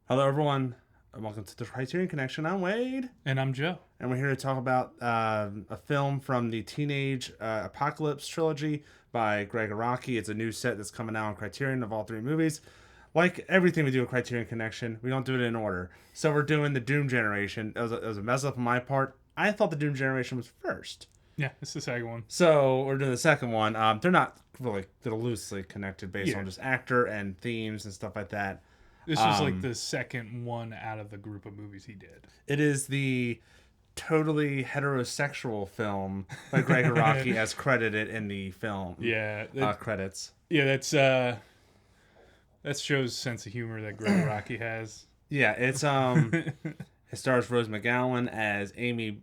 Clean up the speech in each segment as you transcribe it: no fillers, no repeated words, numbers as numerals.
Hello, everyone, and welcome to the Criterion Connection. I'm Wade, And I'm Joe. and we're here to talk about a film from the Teenage Apocalypse trilogy by Gregg Araki. It's a new set that's coming out on Criterion of all three movies. Like everything we do at Criterion Connection, we don't do it in order. So we're doing the Doom Generation. It was a mess up on my part. I thought the Doom Generation was first. Yeah, it's the second one. So we're doing the second one. They're not really, they're loosely connected based Yeah. on just actor and themes and stuff like that. This was like the second one out of the group of movies he did. It is the totally heterosexual film by Gregg Araki as credited in the film Yeah, credits. yeah, that shows sense of humor that Gregg Araki has. Yeah, it's it stars Rose McGowan as Amy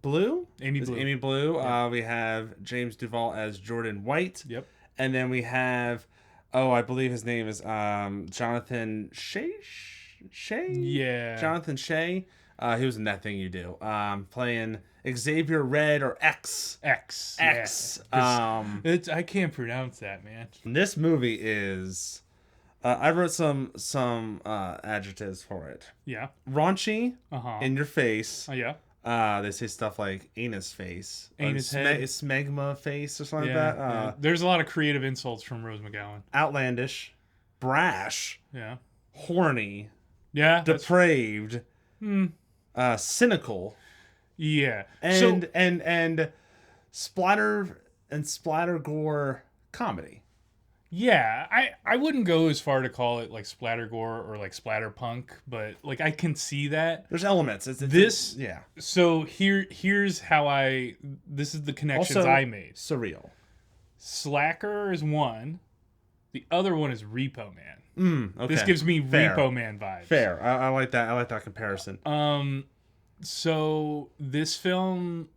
Blue. Amy It's Blue. Amy Blue. Yeah. We have James Duvall as Jordan White. Yep. And then we have I believe his name is Jonathan Shea. Yeah. Jonathan Shea. He was in That Thing You Do. Playing Xavier Red or X. X. X. Yeah. I can't pronounce that, man. This movie is. I wrote some adjectives for it. Yeah. Raunchy, Uh-huh. in your face. Oh, yeah. They say stuff like anus face, Anus head. smegma face, or something Yeah, like that. yeah. There's a lot of creative insults from Rose McGowan. Outlandish, brash, Yeah. horny, Yeah. depraved, cynical, Yeah. and splatter gore comedy. Yeah, I wouldn't go as far to call it like splatter gore or like splatter punk, but like I can see that. There's elements. Yeah. So here's how this is the connections Also, I made. surreal. Slacker is one, the other one is Repo Man. Okay. This gives me Fair. Repo Man vibes. Fair. I like that. I like that comparison. So this film,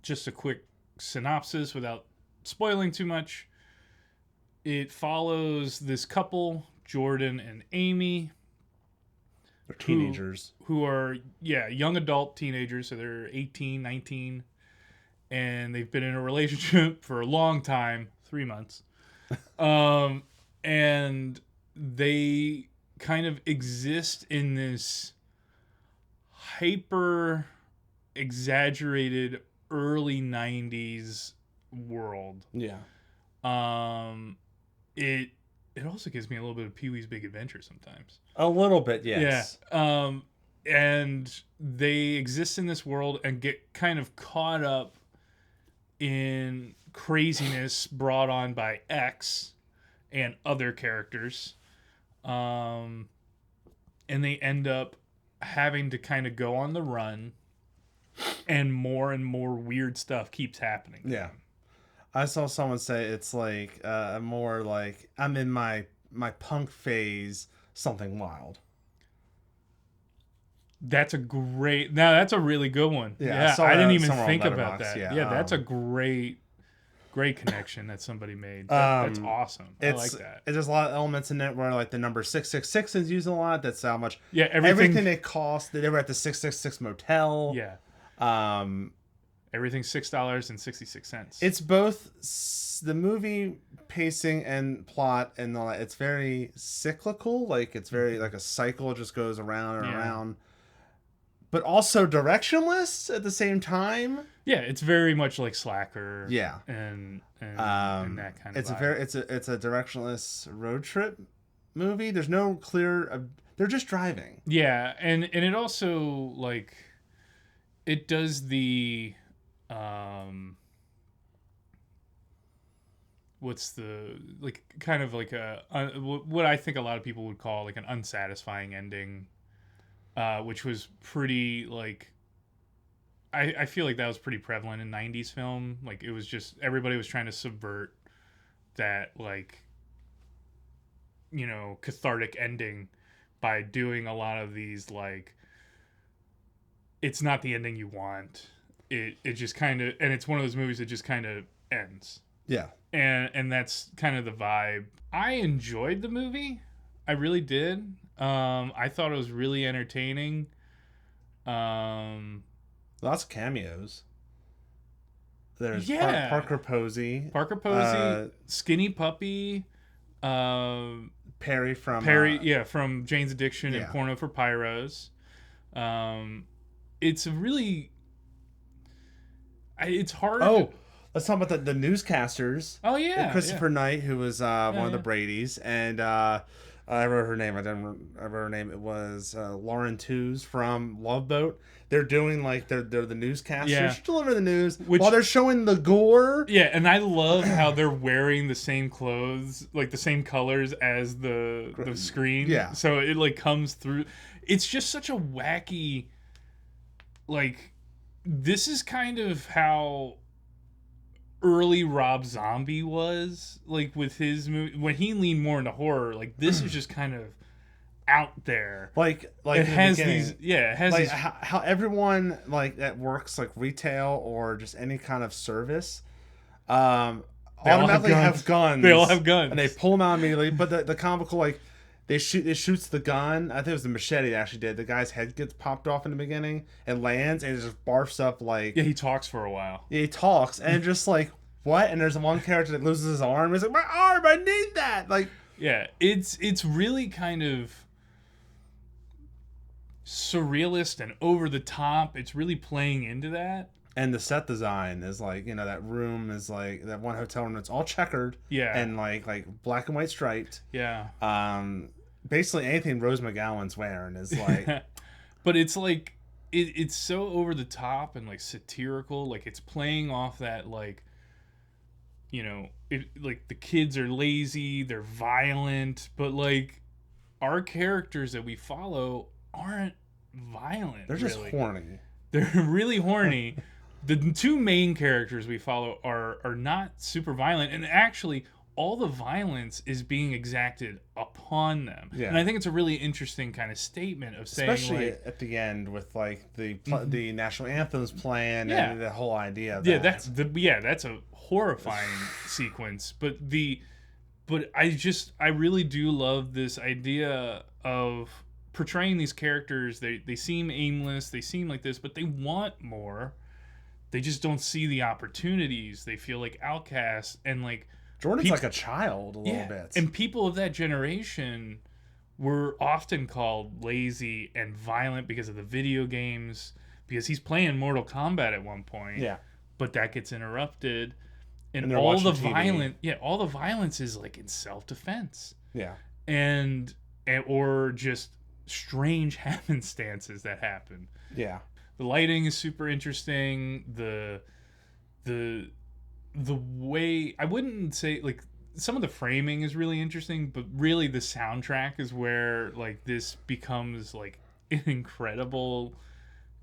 just a quick synopsis without spoiling too much. It follows this couple, Jordan and Amy, They're teenagers. who are, young adult teenagers. So they're 18, 19, and they've been in a relationship for a long time, 3 months. And they kind of exist in this hyper exaggerated early 90s world. Yeah. It also gives me a little bit of Pee-wee's Big Adventure sometimes. A little bit, yes. Yeah. And they exist in this world and get kind of caught up in craziness brought on by X and other characters. And they end up having to kind of go on the run, and more weird stuff keeps happening. Yeah. I saw someone say it's like more like I'm in my punk phase, something wild. That's a really good one. Yeah, I didn't even somewhere on think about Letterboxd, that. yeah, That's a great connection that somebody made. That's awesome. I like that. There's a lot of elements in it where like the number 666 is used a lot. That's how much. Yeah, everything they cost. They were at the 666 motel. Yeah. Everything's $6.66. It's both the movie pacing and plot and all that. It's very cyclical. Like it's very like a cycle just goes around and around. But also directionless at the same time. Yeah, it's very much like Slacker. Yeah, and that kind of. It's vibe. it's a directionless road trip movie. There's no clear. They're just driving. Yeah, and it also like it does the what's the like kind of like a what I think a lot of people would call like an unsatisfying ending. Which was pretty, like, I feel like that was pretty prevalent in 90s film. Like, it was just, everybody was trying to subvert that, like, cathartic ending by doing a lot of these, like, it's not the ending you want. It just kind of, and it's one of those movies that just kind of ends. Yeah. And that's kind of the vibe. I enjoyed the movie. I really did. I thought it was really entertaining. Lots of cameos. There's Yeah. Parker Posey. Skinny Puppy. Perry from from Jane's Addiction and Porno for Pyros. It's a really, it's hard. Oh, let's talk about the newscasters. Oh yeah, Christopher Knight, who was one of the Bradys, and I wrote her name. I wrote her name. It was Lauren Tews from Love Boat. They're doing like they're the newscasters. Yeah. Deliver the news while they're showing the gore. Yeah, and I love how they're wearing the same clothes, like the same colors as the screen. Yeah. So it like comes through. It's just such a wacky, like, this is kind of how early Rob Zombie was, like with his movie when he leaned more into horror. Like this is just kind of out there. Like it has these, it has like these, how everyone like that works like retail or just any kind of service, automatically have guns. They all have guns, and they pull them out immediately. But the comical like. It shoots the gun. I think it was the machete that actually did. The guy's head gets popped off in the beginning and lands and it just barfs up like... Yeah, he talks for a while. Yeah, he talks and just like, what? And there's one character that loses his arm. He's like, my arm, I need that! Like... Yeah, it's really kind of surrealist and over the top. It's really playing into that. And the set design is like, that room is like, that one hotel room, it's all checkered. Yeah. And like black and white striped. Yeah. Basically anything Rose McGowan's wearing is like... But it's like, it's so over the top and like satirical. Like it's playing off that like, like the kids are lazy, they're violent, but like our characters that we follow aren't violent. They're just really. horny. They're really horny. The two main characters we follow are not super violent, and actually all the violence is being exacted upon them. Yeah. And I think it's a really interesting kind of statement of saying, especially like, at the end with like the national anthems playing and the whole idea of that. That's a horrifying sequence, but I really do love this idea of portraying these characters. They seem aimless, they seem like this, but they want more. They just don't see the opportunities. They feel like outcasts, and like Jordan's like a child a little bit. And people of that generation were often called lazy and violent because of the video games, because he's playing Mortal Kombat at one point. Yeah. But that gets interrupted. And all the violence is like in self-defense. Yeah. And or just strange happenstances that happen. Yeah. The lighting is super interesting. The way, I wouldn't say like some of the framing is really interesting, but really the soundtrack is where like this becomes like an incredible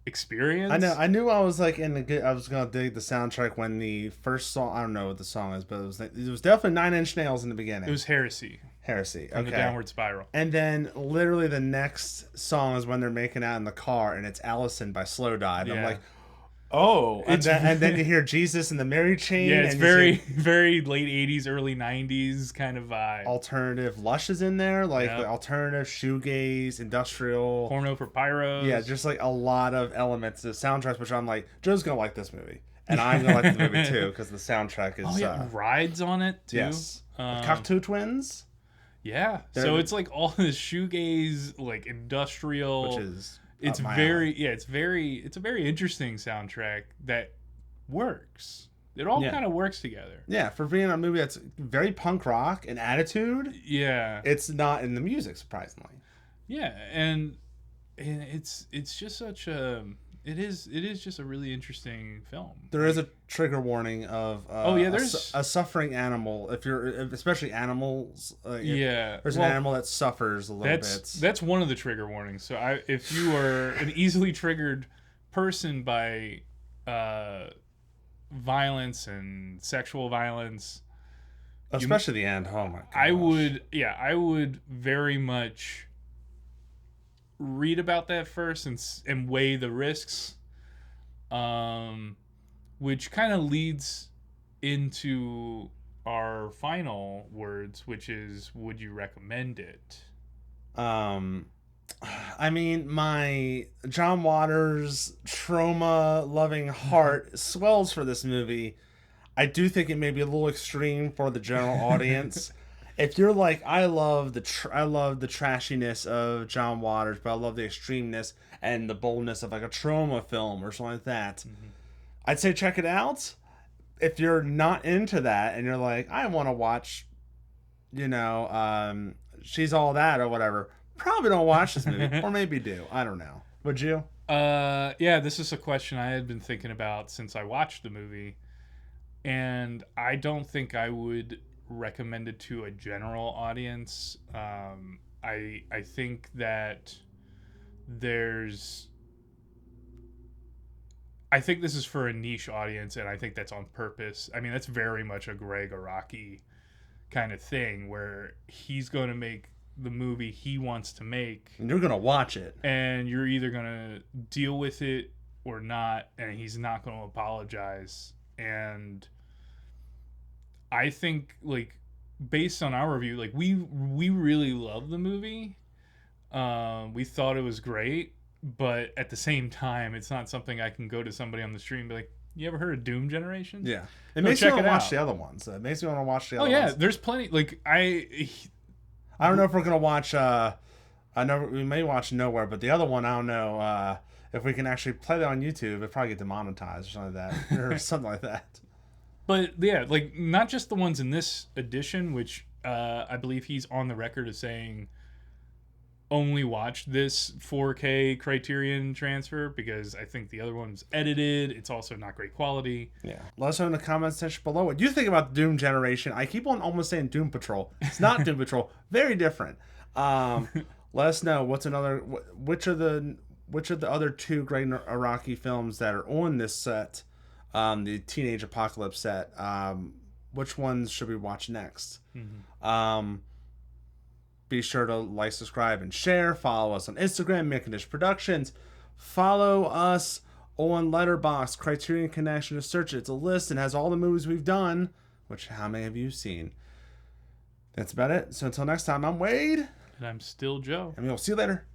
experience. I knew I was like I was gonna dig the soundtrack when the first song, I don't know what the song is, but it was definitely 9 Inch Nails in the beginning. It was Heresy. Okay. And the Downward Spiral. And then literally the next song is when they're making out in the car, and it's Allison by Slow Dive. Yeah. I'm like, oh, and then you hear Jesus and the Mary Chain. Yeah, it's very very late 80s, early 90s kind of vibe. Alternative Lush is in there, like the alternative shoegaze, industrial, Porno for Pyros. Yeah, just like a lot of elements of soundtracks, which I'm like, Joe's gonna like this movie, and I'm gonna like the movie too because the soundtrack is. Rides on it too. Yes, Cocteau Twins. Yeah, so it's like all this shoegaze, like industrial, which is it's a very interesting soundtrack that works. It all kind of works together. Yeah, for being a movie that's very punk rock and attitude. Yeah, it's not in the music, surprisingly. Yeah, and it's just such a. It is just a really interesting film. There is a trigger warning of there's a suffering animal. Especially animals. There's an animal that suffers a little bit. That's one of the trigger warnings. So if you are an easily triggered person by violence and sexual violence, especially the end. Oh my gosh. I would very much read about that first and weigh the risks, which kind of leads into our final words, which is, would you recommend it? I mean, my John Waters trauma loving heart swells for this movie. I do think it may be a little extreme for the general audience. if you're like, I love the trashiness of John Waters, but I love the extremeness and the boldness of like a trauma film or something like that, I'd say check it out. If you're not into that and you're like, I want to watch, She's All That or whatever, probably don't watch this movie, or maybe do. I don't know. Would you? Yeah, this is a question I had been thinking about since I watched the movie, and I don't think I would recommend it to a general audience. I think that there's I think this is for a niche audience, and I think that's on purpose. I mean, that's very much a Gregg Araki kind of thing where he's going to make the movie he wants to make, And you're gonna watch it. and you're either going to deal with it or not, and he's not going to apologize. And I think, like, based on our review, like, we really love the movie. We thought it was great, but at the same time, it's not something I can go to somebody on the street and be like, you ever heard of Doom Generation? Yeah, it Go makes me check want it to watch out. the other ones. It makes me want to watch the other Oh yeah, ones. there's plenty. Like I don't know if we're gonna watch. I know we may watch Nowhere, but the other one, I don't know if we can actually play that on YouTube. It'd probably get demonetized or something like that, or something like that. but yeah, like not just the ones in this edition, which I believe he's on the record as saying only watch this 4K Criterion transfer because I think the other one's edited. It's also not great quality. Yeah. Let us know in the comments section below what you think about Doom Generation. I keep on almost saying Doom Patrol. It's not Doom Patrol. Very different. Let us know which are the other two Gregg Araki films that are on this set, the Teenage Apocalypse set. Which ones should we watch next? Be sure to like, subscribe, and share. Follow us on Instagram, Condish Productions. Follow us on Letterboxd, Criterion Connection. Just search it. It's a list and has all the movies we've done, which how many have you seen? That's about it. So until next time, I'm Wade. And I'm still Joe. And we'll see you later.